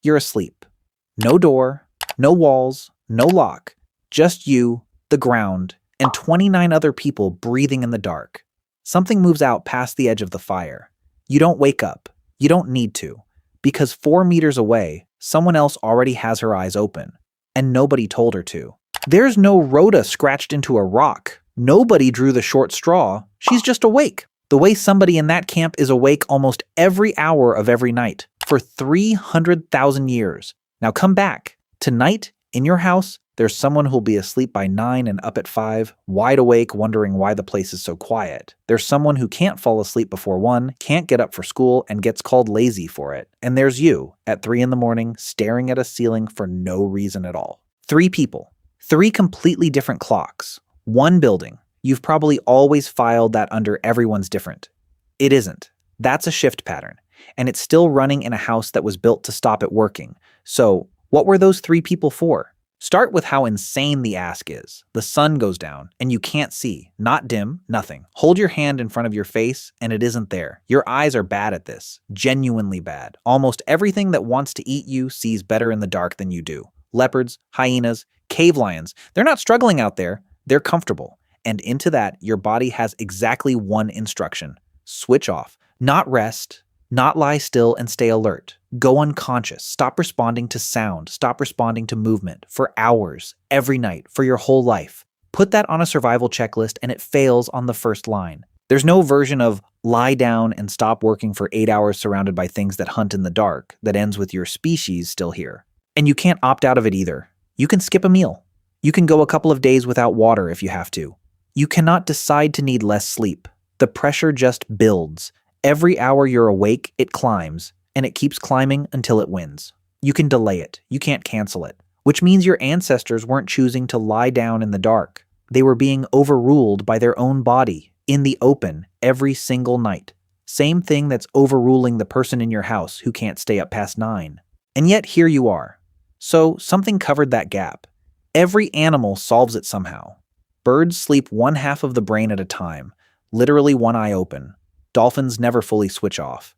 you're asleep. No door, no walls, no lock, just you, the ground, and 29 other people breathing in the dark. Something moves out past the edge of the fire. You don't wake up. You don't need to. Because 4 meters away, someone else already has her eyes open. And nobody told her to. There's no rota scratched into a rock. Nobody drew the short straw. She's just awake. The way somebody in that camp is awake almost every hour of every night. For 300,000 years. Now come back. Tonight, in your house, there's someone who'll be asleep by 9 and up at 5, wide awake, wondering why the place is so quiet. There's someone who can't fall asleep before 1, can't get up for school, and gets called lazy for it. And there's you, at 3 in the morning, staring at a ceiling for no reason at all. 3 people. 3 completely different clocks. 1 building. You've probably always filed that under everyone's different. It isn't. That's a shift pattern. And it's still running in a house that was built to stop it working. So, what were those 3 people for? Start with how insane the ask is. The sun goes down, and you can't see. Not dim, nothing. Hold your hand in front of your face, and it isn't there. Your eyes are bad at this. Genuinely bad. Almost everything that wants to eat you sees better in the dark than you do. Leopards, hyenas, cave lions. They're not struggling out there. They're comfortable. And into that, your body has exactly one instruction. Switch off. Not rest. Not lie still and stay alert. Go unconscious. Stop responding to sound. Stop responding to movement for hours, every night, for your whole life. Put that on a survival checklist and it fails on the first line. There's no version of lie down and stop working for 8 hours surrounded by things that hunt in the dark that ends with your species still here. And you can't opt out of it either. You can skip a meal. You can go a couple of days without water if you have to. You cannot decide to need less sleep. The pressure just builds. Every hour you're awake, it climbs, and it keeps climbing until it wins. You can delay it. You can't cancel it. Which means your ancestors weren't choosing to lie down in the dark. They were being overruled by their own body, in the open, every single night. Same thing that's overruling the person in your house who can't stay up past 9. And yet here you are. So something covered that gap. Every animal solves it somehow. Birds sleep 1/2 of the brain at a time, literally one eye open. Dolphins never fully switch off.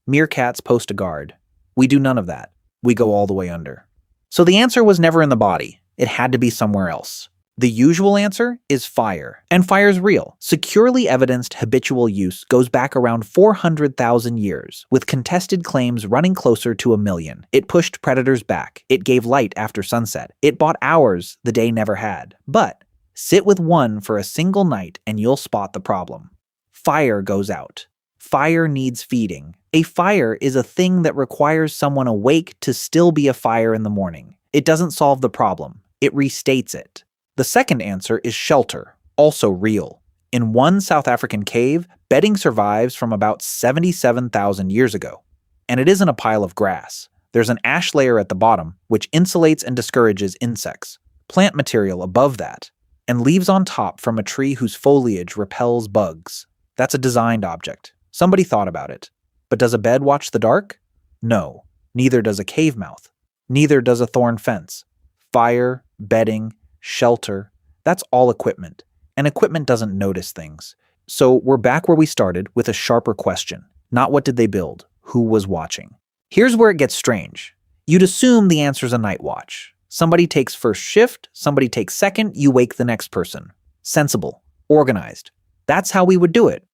Meerkats post a guard. We do none of that. We go all the way under. So the answer was never in the body. It had to be somewhere else. The usual answer is fire. And fire's real. Securely evidenced habitual use goes back around 400,000 years, with contested claims running closer to 1 million. It pushed predators back. It gave light after sunset. It bought hours the day never had. But sit with one for a single night and you'll spot the problem. Fire goes out. Fire needs feeding. A fire is a thing that requires someone awake to still be a fire in the morning. It doesn't solve the problem. It restates it. The second answer is shelter, also real. In one South African cave, bedding survives from about 77,000 years ago. And it isn't a pile of grass. There's an ash layer at the bottom, which insulates and discourages insects. Plant material above that, and leaves on top from a tree whose foliage repels bugs. That's a designed object. Somebody thought about it. But does a bed watch the dark? No. Neither does a cave mouth. Neither does a thorn fence. Fire, bedding, shelter, that's all equipment. And equipment doesn't notice things. So we're back where we started with a sharper question. Not what did they build, who was watching. Here's where it gets strange. You'd assume the answer's a night watch. Somebody takes first shift, somebody takes second, you wake the next person. Sensible, organized. That's how we would do it.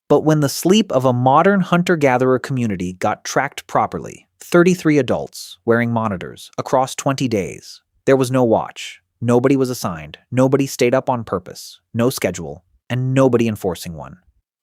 But when the sleep of a modern hunter-gatherer community got tracked properly, 33 adults wearing monitors across 20 days, there was no watch. Nobody was assigned. Nobody stayed up on purpose. No schedule. And nobody enforcing one.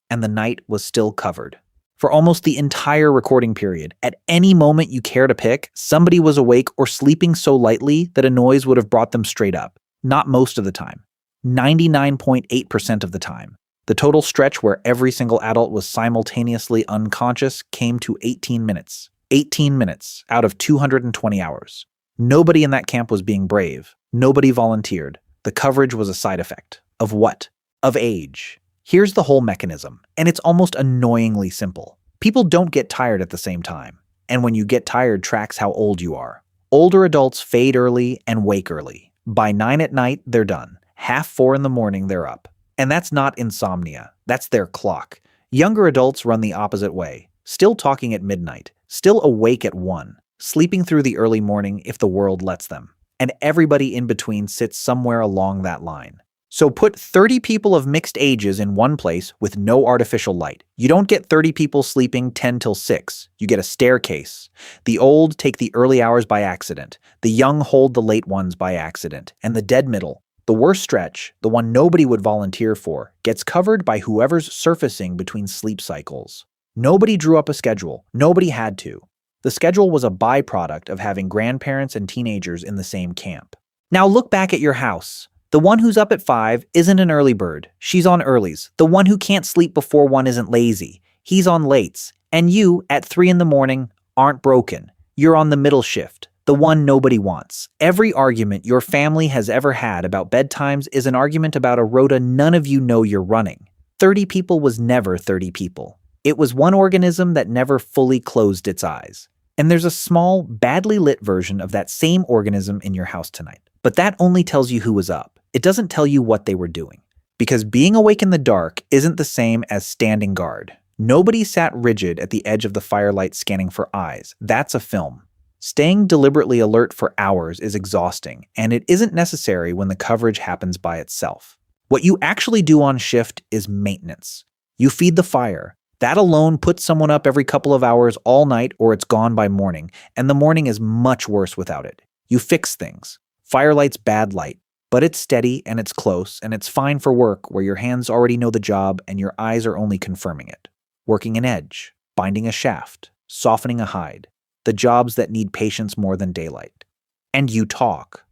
And the night was still covered. For almost the entire recording period, at any moment you care to pick, somebody was awake or sleeping so lightly that a noise would have brought them straight up. Not most of the time. 99.8% of the time. The total stretch where every single adult was simultaneously unconscious came to 18 minutes. 18 minutes out of 220 hours. Nobody in that camp was being brave. Nobody volunteered. The coverage was a side effect. Of what? Of age. Here's the whole mechanism, and it's almost annoyingly simple. People don't get tired at the same time. And when you get tired tracks how old you are. Older adults fade early and wake early. By 9 at night, they're done. 3:30 in the morning, they're up. And that's not insomnia. That's their clock. Younger adults run the opposite way. Still talking at midnight. Still awake at 1. sleeping through the early morning if the world lets them, and everybody in between sits somewhere along that line. So put 30 people of mixed ages in one place with no artificial light. You don't get 30 people sleeping 10 till 6. You get a staircase. The old take the early hours by accident. The young hold the late ones by accident. And the dead middle, the worst stretch, the one nobody would volunteer for, gets covered by whoever's surfacing between sleep cycles. Nobody drew up a schedule. Nobody had to. The schedule was a byproduct of having grandparents and teenagers in the same camp. Now look back at your house. The one who's up at 5 isn't an early bird. She's on earlies. The one who can't sleep before 1 isn't lazy. He's on lates. And you, at 3 in the morning, aren't broken. You're on the middle shift, the one nobody wants. Every argument your family has ever had about bedtimes is an argument about a rota none of you know you're running. 30 people was never 30 people. It was one organism that never fully closed its eyes. And there's a small, badly lit version of that same organism in your house tonight. But that only tells you who was up. It doesn't tell you what they were doing. Because being awake in the dark isn't the same as standing guard. Nobody sat rigid at the edge of the firelight scanning for eyes. That's a film. Staying deliberately alert for hours is exhausting, and it isn't necessary when the coverage happens by itself. What you actually do on shift is maintenance. You feed the fire. That alone puts someone up every couple of hours all night, or it's gone by morning, and the morning is much worse without it. You fix things. Firelight's bad light, but it's steady and it's close and it's fine for work where your hands already know the job and your eyes are only confirming it. Working an edge, binding a shaft, softening a hide, the jobs that need patience more than daylight. And you talk.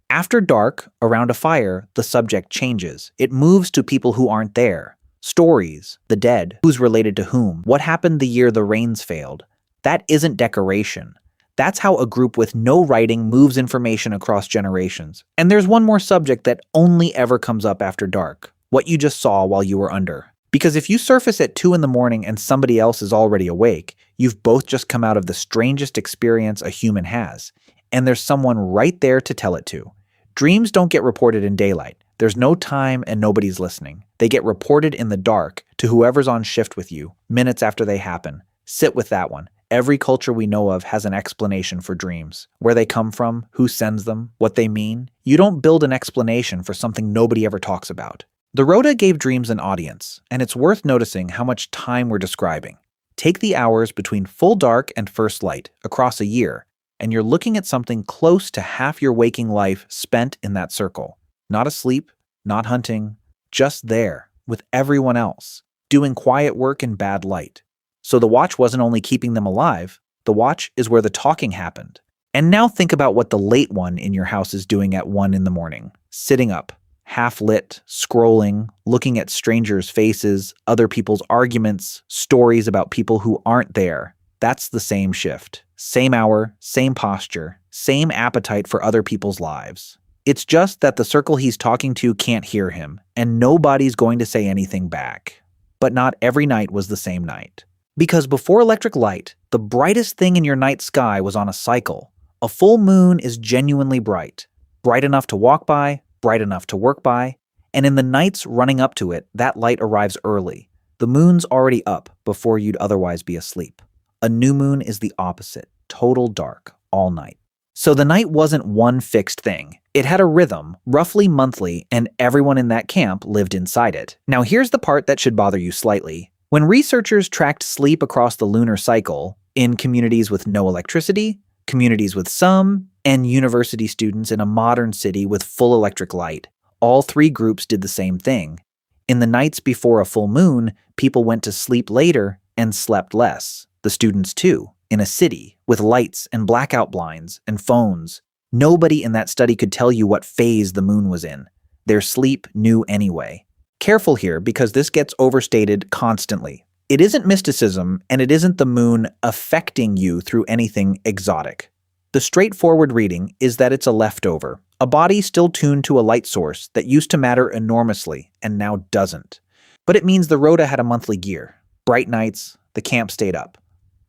After dark, around a fire, the subject changes. It moves to people who aren't there. Stories, the dead, who's related to whom, what happened the year the rains failed. That isn't decoration. That's how a group with no writing moves information across generations. And there's one more subject that only ever comes up after dark, what you just saw while you were under. Because if you surface at 2 in the morning and somebody else is already awake, you've both just come out of the strangest experience a human has, and there's someone right there to tell it to. Dreams don't get reported in daylight. There's no time and nobody's listening. They get reported in the dark to whoever's on shift with you, minutes after they happen. Sit with that one. Every culture we know of has an explanation for dreams. Where they come from, who sends them, what they mean. You don't build an explanation for something nobody ever talks about. The Rota gave dreams an audience, and it's worth noticing how much time we're describing. Take the hours between full dark and first light across a year, and you're looking at something close to half your waking life spent in that circle. Not asleep, not hunting, just there, with everyone else, doing quiet work in bad light. So the watch wasn't only keeping them alive, the watch is where the talking happened. And now think about what the late one in your house is doing at 1 in the morning. Sitting up, half lit, scrolling, looking at strangers' faces, other people's arguments, stories about people who aren't there. That's the same shift. Same hour, same posture, same appetite for other people's lives. It's just that the circle he's talking to can't hear him, and nobody's going to say anything back. But not every night was the same night. Because before electric light, the brightest thing in your night sky was on a cycle. A full moon is genuinely bright. Bright enough to walk by, bright enough to work by, and in the nights running up to it, that light arrives early. The moon's already up before you'd otherwise be asleep. A new moon is the opposite, total dark, all night. So the night wasn't one fixed thing. It had a rhythm, roughly monthly, and everyone in that camp lived inside it. Now here's the part that should bother you slightly. When researchers tracked sleep across the lunar cycle, in communities with no electricity, communities with some, and university students in a modern city with full electric light, all 3 groups did the same thing. In the nights before a full moon, people went to sleep later and slept less. The students too, in a city, with lights and blackout blinds and phones. Nobody in that study could tell you what phase the moon was in. Their sleep knew anyway. Careful here, because this gets overstated constantly. It isn't mysticism, and it isn't the moon affecting you through anything exotic. The straightforward reading is that it's a leftover, a body still tuned to a light source that used to matter enormously and now doesn't. But it means the Rota had a monthly gear. Bright nights, the camp stayed up.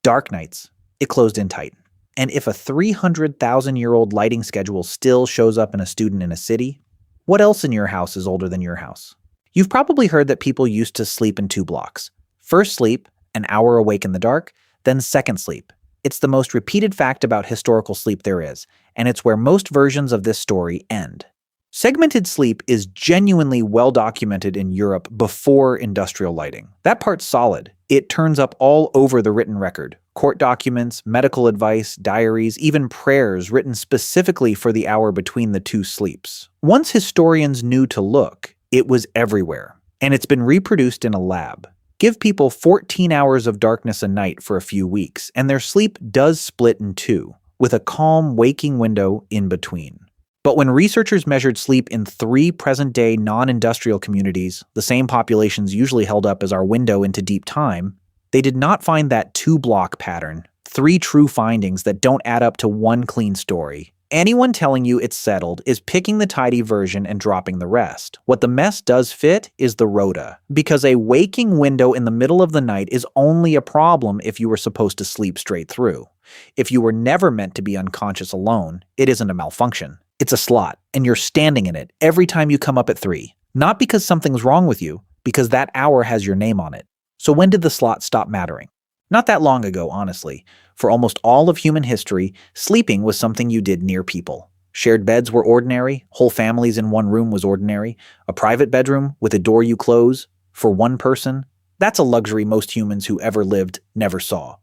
Dark nights, it closed in tight. And if a 300,000-year-old lighting schedule still shows up in a student in a city, what else in your house is older than your house? You've probably heard that people used to sleep in 2 blocks. First sleep, an hour awake in the dark, then second sleep, It's the most repeated fact about historical sleep there is, and it's where most versions of this story end. Segmented sleep is genuinely well documented in Europe before industrial lighting. That part's solid. It turns up all over the written record. Court documents, medical advice, diaries, even prayers written specifically for the hour between the two sleeps. Once historians knew to look, it was everywhere, and it's been reproduced in a lab. Give people 14 hours of darkness a night for a few weeks, and their sleep does split in two, with a calm waking window in between. But when researchers measured sleep in 3 present-day non-industrial communities, the same populations usually held up as our window into deep time, they did not find that 2-block pattern, 3 true findings that don't add up to one clean story. Anyone telling you it's settled is picking the tidy version and dropping the rest. What the mess does fit is the rota, because a waking window in the middle of the night is only a problem if you were supposed to sleep straight through. If you were never meant to be unconscious alone, it isn't a malfunction. It's a slot, and you're standing in it every time you come up at 3. Not because something's wrong with you, because that hour has your name on it. So when did the slot stop mattering? Not that long ago, honestly. For almost all of human history, sleeping was something you did near people. Shared beds were ordinary, whole families in one room was ordinary, a private bedroom with a door you close, for one person, that's a luxury most humans who ever lived never saw.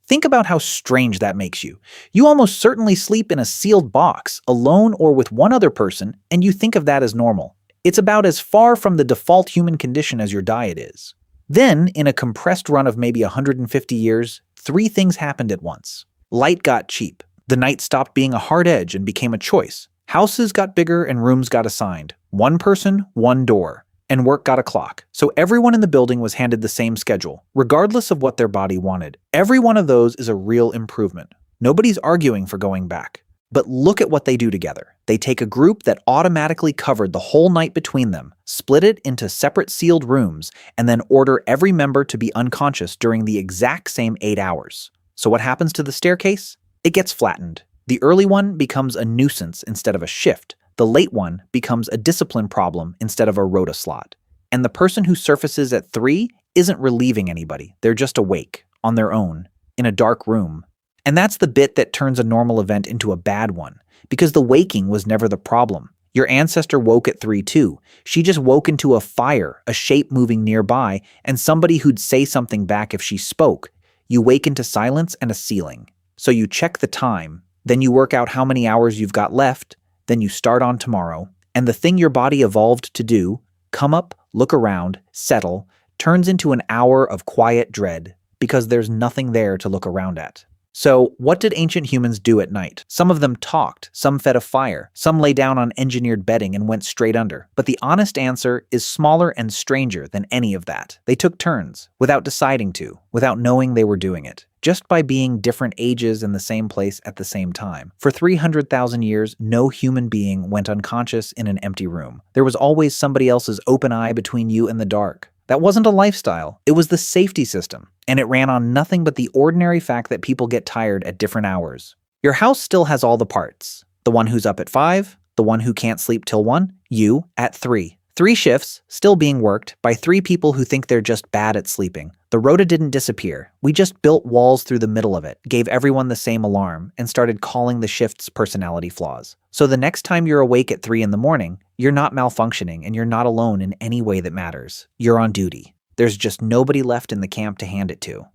Think about how strange that makes you. You almost certainly sleep in a sealed box, alone or with one other person, and you think of that as normal. It's about as far from the default human condition as your diet is. Then, in a compressed run of maybe 150 years, 3 things happened at once. Light got cheap. The night stopped being a hard edge and became a choice. Houses got bigger and rooms got assigned. One person, one door. And work got a clock. So everyone in the building was handed the same schedule, regardless of what their body wanted. Every one of those is a real improvement. Nobody's arguing for going back. But look at what they do together. They take a group that automatically covered the whole night between them, split it into separate sealed rooms, and then order every member to be unconscious during the exact same 8 hours. So what happens to the staircase? It gets flattened. The early one becomes a nuisance instead of a shift. The late one becomes a discipline problem instead of a rota slot. And the person who surfaces at 3 isn't relieving anybody. They're just awake, on their own, in a dark room. And that's the bit that turns a normal event into a bad one, because the waking was never the problem. Your ancestor woke at 3 too. She just woke into a fire, a shape moving nearby, and somebody who'd say something back if she spoke. You wake into silence and a ceiling. So you check the time, then you work out how many hours you've got left, then you start on tomorrow, and the thing your body evolved to do, come up, look around, settle, turns into an hour of quiet dread, because there's nothing there to look around at. So, what did ancient humans do at night? Some of them talked, some fed a fire, some lay down on engineered bedding and went straight under. But the honest answer is smaller and stranger than any of that. They took turns, without deciding to, without knowing they were doing it. Just by being different ages in the same place at the same time. For 300,000 years, no human being went unconscious in an empty room. There was always somebody else's open eye between you and the dark. That wasn't a lifestyle, it was the safety system, and it ran on nothing but the ordinary fact that people get tired at different hours. Your house still has all the parts. The one who's up at 5, the one who can't sleep till 1, you at 3. 3 shifts, still being worked, by 3 people who think they're just bad at sleeping. The rota didn't disappear. We just built walls through the middle of it, gave everyone the same alarm, and started calling the shifts personality flaws. So the next time you're awake at 3 in the morning, you're not malfunctioning and you're not alone in any way that matters. You're on duty. There's just nobody left in the camp to hand it to.